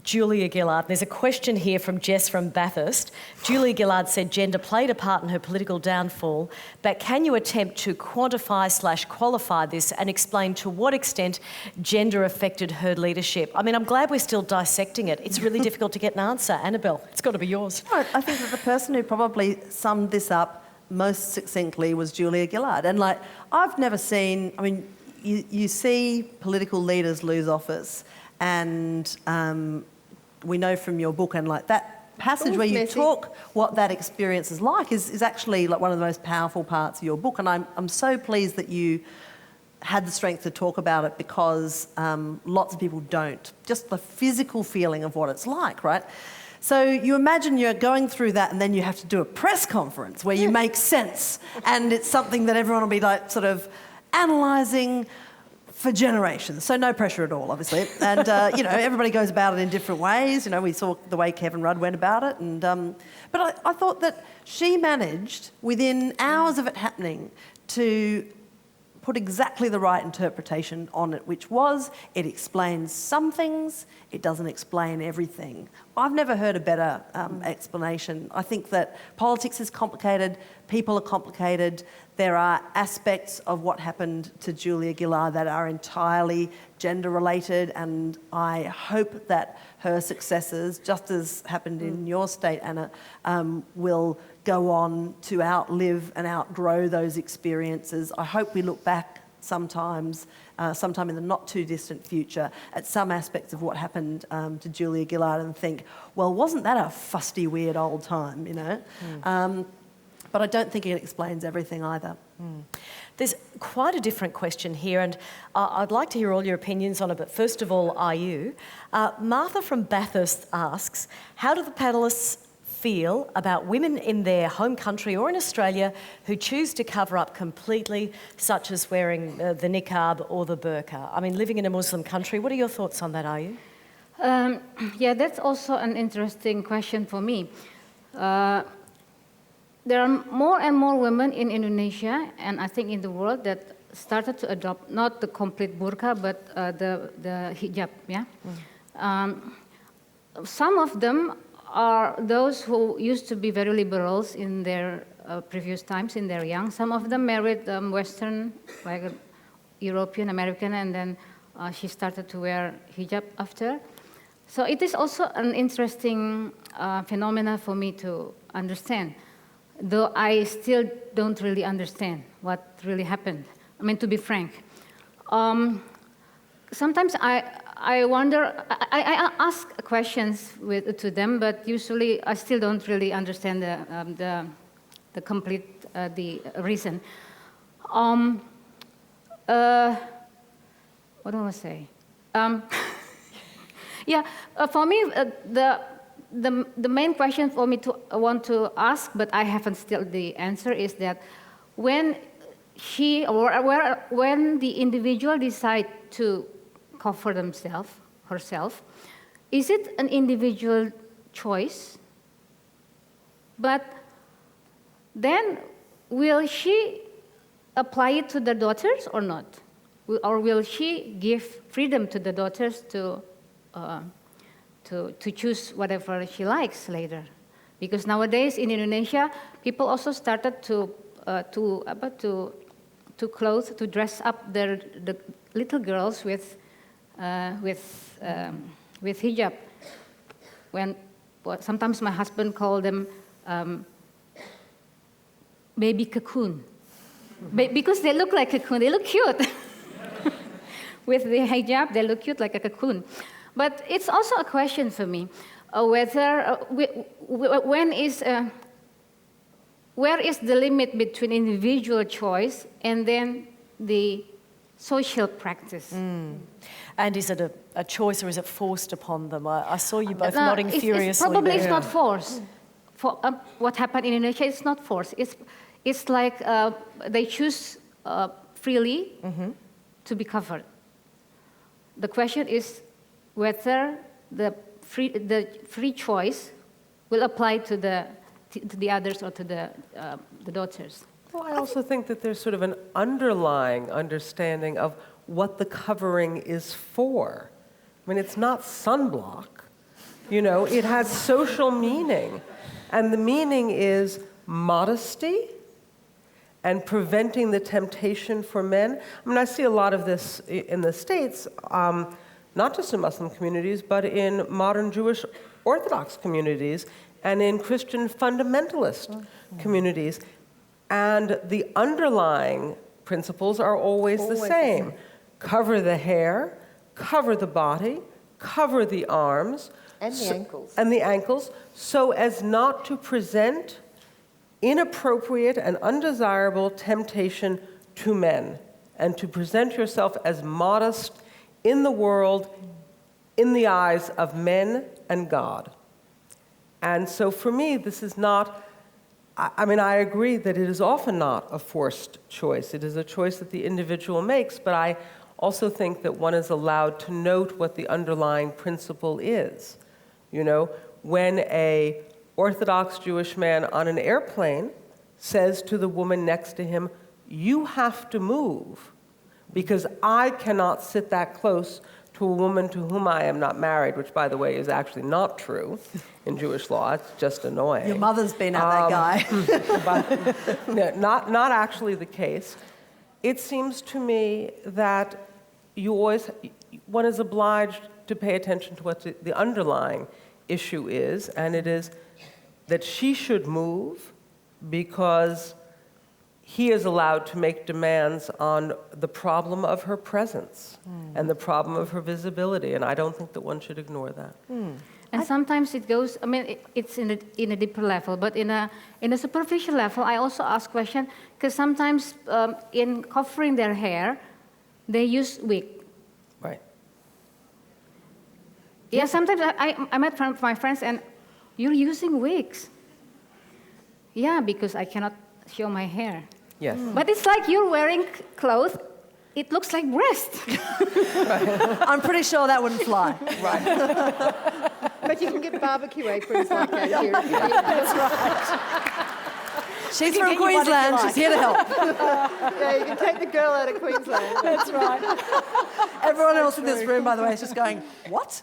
Julia Gillard. There's a question here from Jess from Bathurst. Julia Gillard said gender played a part in her political downfall, but can you attempt to quantify/qualify this and explain to what extent gender affected her leadership? I mean, I'm glad we're still dissecting it. It's really difficult to get an answer. Annabel, it's got to be yours. I think that the person who probably summed this up most succinctly was Julia Gillard. And, like, I've never seen... I mean, you see political leaders lose office, and we know from your book, and like that passage where you talk what that experience is like is actually like one of the most powerful parts of your book. And I'm so pleased that you had the strength to talk about it because lots of people don't. Just the physical feeling of what it's like, right? So you imagine you're going through that and then you have to do a press conference where you make sense, and it's something that everyone will be like sort of analysing for generations. So no pressure at all, obviously. And, you know, everybody goes about it in different ways. You know, we saw the way Kevin Rudd went about it. And but I thought that she managed, within hours of it happening, to put exactly the right interpretation on it, which was, it explains some things, it doesn't explain everything. I've never heard a better explanation. I think that politics is complicated, people are complicated. There are aspects of what happened to Julia Gillard that are entirely gender-related, and I hope that her successors, just as happened in your state, Anna, will go on to outlive and outgrow those experiences. I hope we look back sometime in the not-too-distant future at some aspects of what happened to Julia Gillard and think, well, wasn't that a fusty, weird old time, you know? But I don't think it explains everything either. There's quite a different question here, and I'd like to hear all your opinions on it, but first of all, Ayu. Martha from Bathurst asks, how do the panellists feel about women in their home country or in Australia who choose to cover up completely, such as wearing the niqab or the burqa? I mean, living in a Muslim country, what are your thoughts on that, Ayu? Yeah, that's also an interesting question for me. There are more and more women in Indonesia, and I think in the world, that started to adopt not the complete burqa, but the hijab, yeah? Some of them are those who used to be very liberals in their previous times, in their young. Some of them married Western, like European, American, and then she started to wear hijab after. So it is also an interesting phenomena for me to understand, though I still don't really understand what really happened. I mean, to be frank. Sometimes I wonder, I ask questions to them, but usually I still don't really understand the complete the reason. What do I say? Yeah, for me, the main question for me to want to ask, but I haven't still the answer, is that when when the individual decide to cover herself, is it an individual choice? But then will she apply it to the daughters or not? Or will she give freedom to the daughters to choose whatever she likes later? Because nowadays in Indonesia, people also started to dress up the little girls with with hijab. Sometimes my husband called them baby cocoon. Because they look like a cocoon, they look cute. With the hijab, they look cute like a cocoon. But it's also a question for me, where is the limit between individual choice and then the social practice? And is it a choice or is it forced upon them? I saw you both nodding furiously Probably there. it's not forced. For what happened in Indonesia, it's not forced. It's like they choose freely to be covered. The question is whether the free choice will apply to the others or to the daughters. Well, I also think that there's sort of an underlying understanding of what the covering is for. I mean, it's not sunblock. You know, it has social meaning. And the meaning is modesty and preventing the temptation for men. I mean, I see a lot of this in the States, not just in Muslim communities, but in modern Jewish Orthodox communities and in Christian fundamentalist communities. And the underlying principles are always the same. Cover the hair, cover the body, cover the arms. And the ankles. And the ankles, so as not to present inappropriate and undesirable temptation to men, and to present yourself as modest in the world, in the eyes of men and God. And so for me, this is not, I mean, I agree that it is often not a forced choice. It is a choice that the individual makes, but I also think that one is allowed to note what the underlying principle is. You know, when an Orthodox Jewish man on an airplane says to the woman next to him, "You have to move, because I cannot sit that close to a woman to whom I am not married," which, by the way, is actually not true in Jewish law. It's just annoying. Your mother's been at that guy. But no, not actually the case. It seems to me that one is obliged to pay attention to what the underlying issue is, and it is that she should move because he is allowed to make demands on the problem of her presence and the problem of her visibility, and I don't think that one should ignore that. And sometimes it goes, I mean, it's in a deeper level, but in a superficial level, I also ask questions, because sometimes in covering their hair, they use wig. Right. Yeah, sometimes I met my friends and, "You're using wigs." Yeah, because I cannot show my hair. Yes. But it's like you're wearing clothes, it looks like breast. I'm pretty sure that wouldn't fly. But you can get barbecue aprons like that here. That's right. She's can from get you one if you Queensland. like. She's here to help. Yeah, you can take the girl out of Queensland. That's right. Everyone else in this room, by the way, is just going, "What?"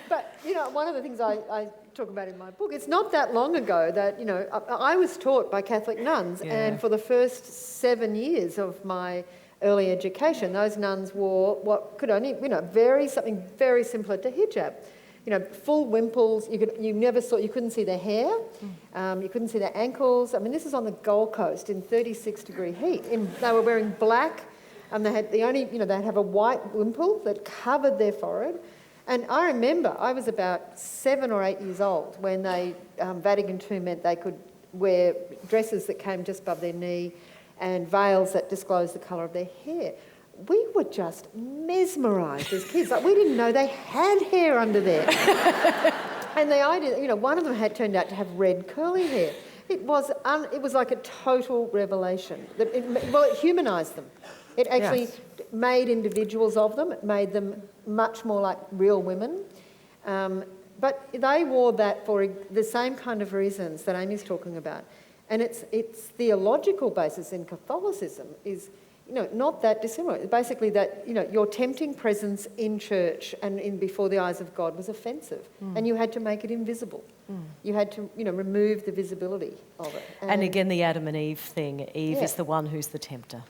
But, you know, one of the things I talk about in my book, it's not that long ago that, you know, I was taught by Catholic nuns, and for the first 7 years of my early education, those nuns wore what could only, you know, something very similar to hijab. You know, full wimples, you couldn't see their hair, you couldn't see their ankles. I mean, this is on the Gold Coast in 36-degree heat. They were wearing black, and they'd have a white wimple that covered their forehead. And I remember I was about 7 or 8 years old when Vatican II meant they could wear dresses that came just above their knee and veils that disclosed the colour of their hair. We were just mesmerised as kids. Like, we didn't know they had hair under there. And the idea, you know, one of them had turned out to have red curly hair. It was like a total revelation. It humanised them. It actually made individuals of them. It made them much more like real women. But they wore that for the same kind of reasons that Amy's talking about. And its theological basis in Catholicism is, you know, not that dissimilar. Basically that, you know, your tempting presence in church and before the eyes of God was offensive. And you had to make it invisible. You had to, you know, remove the visibility of it. And again, the Adam and Eve thing. Eve is the one who's the tempter.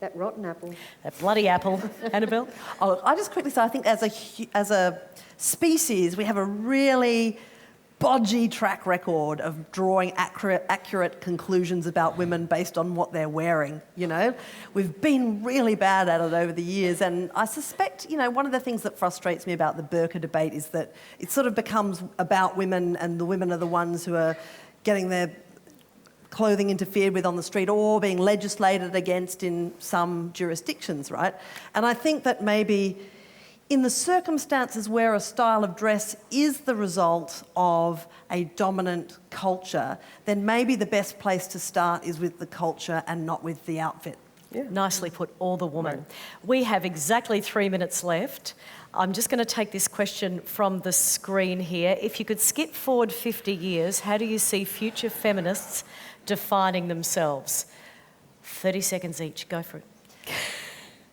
That rotten apple. That bloody apple. Annabel? Oh, I just quickly say, I think as a species, we have a really bodgy track record of drawing accurate conclusions about women based on what they're wearing, you know? We've been really bad at it over the years, and I suspect, you know, one of the things that frustrates me about the burqa debate is that it sort of becomes about women, and the women are the ones who are getting their clothing interfered with on the street or being legislated against in some jurisdictions, right? And I think that maybe in the circumstances where a style of dress is the result of a dominant culture, then maybe the best place to start is with the culture and not with the outfit. Yeah. Nicely put, or the woman. Right. We have exactly 3 minutes left. I'm just going to take this question from the screen here. If you could skip forward 50 years, how do you see future feminists defining themselves? 30 seconds each. Go for it.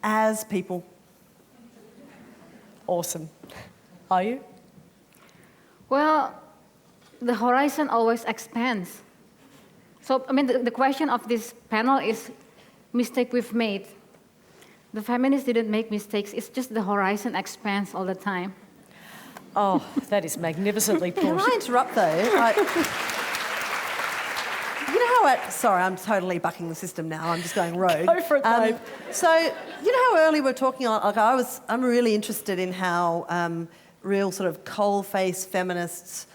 As people. Awesome. Are you? Well, the horizon always expands. So, I mean, the question of this panel is mistake we've made. The feminists didn't make mistakes. It's just the horizon expands all the time. Oh, that is magnificently put. Can I interrupt, though? You know how sorry, I'm totally bucking the system now. I'm just going rogue. Go for it, babe. So, you know how early we're talking on, like I'm really interested in how real sort of coal-faced feminists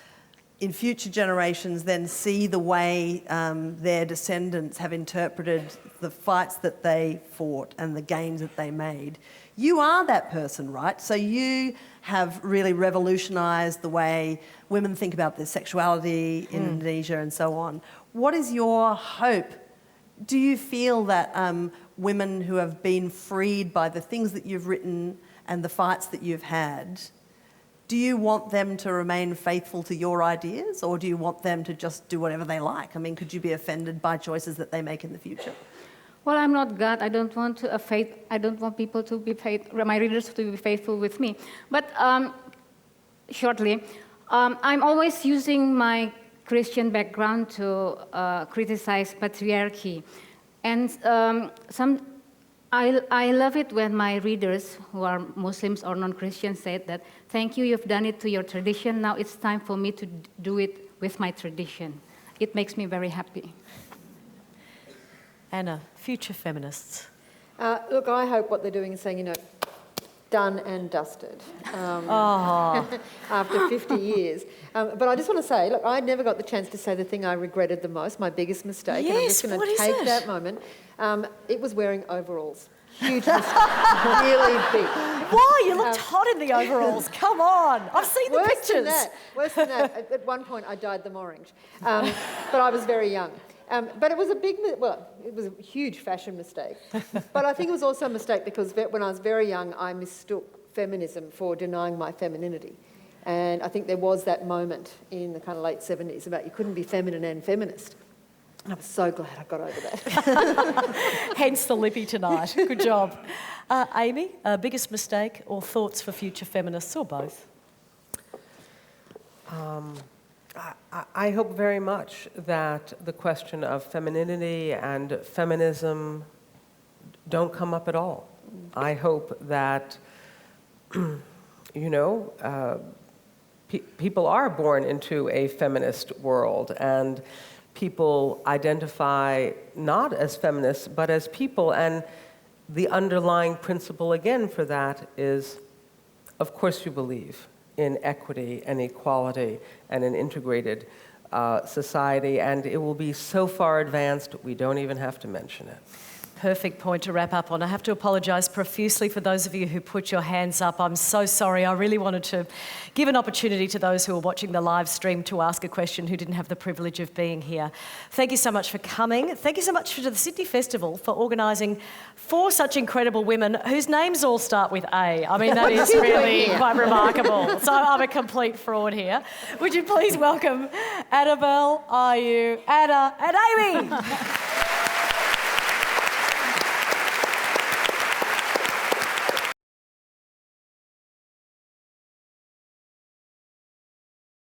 in future generations then see the way their descendants have interpreted the fights that they fought and the gains that they made. You are that person, right? So you have really revolutionised the way women think about their sexuality in Indonesia and so on. What is your hope? Do you feel that women who have been freed by the things that you've written and the fights that you've had, do you want them to remain faithful to your ideas, or do you want them to just do whatever they like? I mean, could you be offended by choices that they make in the future? Well, I'm not God. I don't want I don't want people to be my readers to be faithful with me. But shortly, I'm always using my Christian background to criticize patriarchy, and I love it when my readers, who are Muslims or non-Christians, said that, "Thank you, you've done it to your tradition. Now it's time for me to do it with my tradition." It makes me very happy. Anna, future feminists. Look, I hope what they're doing is saying, you know, done and dusted after 50 years. But I just want to say, look, I never got the chance to say the thing I regretted the most, my biggest mistake. Yes, and I'm just going to take that moment. It was wearing overalls. Huge mistake. Really big. Why? You looked hot in the overalls. Come on. I've seen the pictures. Worse than that. At one point, I dyed them orange. But I was very young. But it was it was a huge fashion mistake. But I think it was also a mistake because when I was very young, I mistook feminism for denying my femininity. And I think there was that moment in the kind of late 70s about you couldn't be feminine and feminist. And I'm so glad I got over that. Hence the lippy tonight. Good job. Amy, biggest mistake or thoughts for future feminists, or both? I hope very much that the question of femininity and feminism don't come up at all. I hope that, people are born into a feminist world, and people identify not as feminists, but as people. And the underlying principle, again, for that is, of course you believe in equity and equality and an integrated society, and it will be so far advanced we don't even have to mention it. Perfect point to wrap up on. I have to apologise profusely for those of you who put your hands up. I'm so sorry. I really wanted to give an opportunity to those who are watching the live stream to ask a question who didn't have the privilege of being here. Thank you so much for coming. Thank you so much to the Sydney Festival for organising 4 such incredible women whose names all start with A. I mean, that is really quite remarkable. So I'm a complete fraud here. Would you please welcome Annabel, Ayu, Anna and Amy?